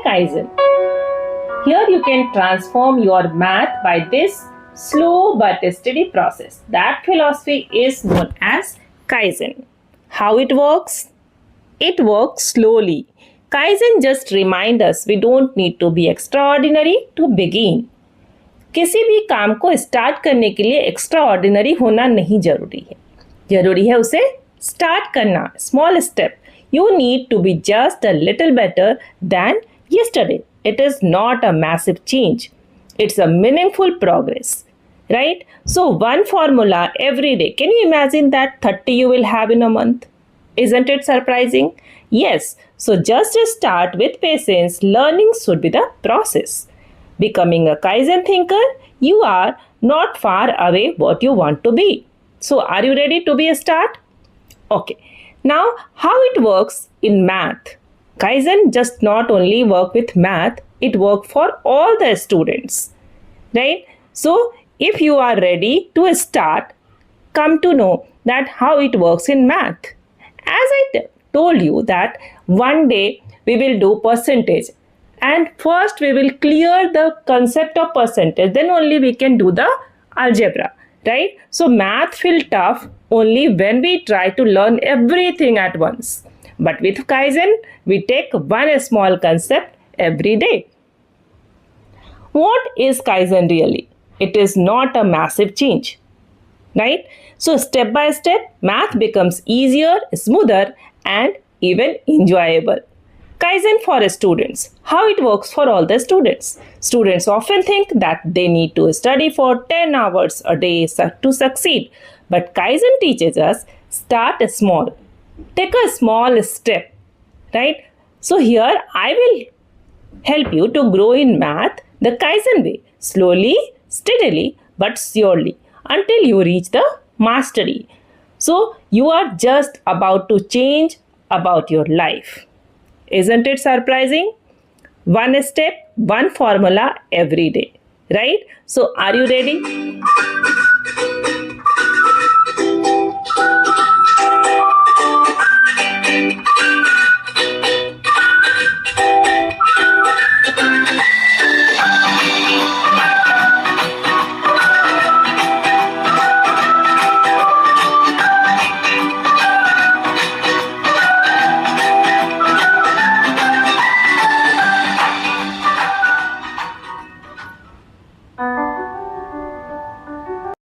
Kaizen. Here you can transform your math by this slow but steady process. That philosophy is known as Kaizen. How it works? It works slowly. Kaizen just reminds us we don't need to be extraordinary to begin. किसी भी काम को start करने के लिए extra ordinary होना नहीं जरूरी है उसे स्टार्ट करना. Small step. You need to be just a little better than yesterday. It is not a massive change. It's a meaningful progress, right? So one formula every day. Can you imagine that 30 you will have in a month? Isn't it surprising? Yes. So just start with patience. Learning should be the process. Becoming a Kaizen thinker, you are not far away what you want to be. So are you ready to be a start? Okay. Now how it works in math? Kaizen just not only work with math, it work for all the students, right? So if you are ready to start, come to know that how it works in math. As I told you that one day we will do percentage, and first we will clear the concept of percentage, then only we can do the algebra, right? So math feel tough only when we try to learn everything at once. But with Kaizen, we take one small concept every day. What is Kaizen really? It is not a massive change, right? So step by step, math becomes easier, smoother, and even enjoyable. Kaizen for students. How it works for all the students? Students often think that they need to study for 10 hours a day to succeed. But Kaizen teaches us start small. Take a small step, right? So here I will help you to grow in math the Kaizen way, slowly, steadily, but surely, until you reach the mastery. So you are just about to change about your life. Isn't it surprising? One step, one formula every day, right? So are you ready?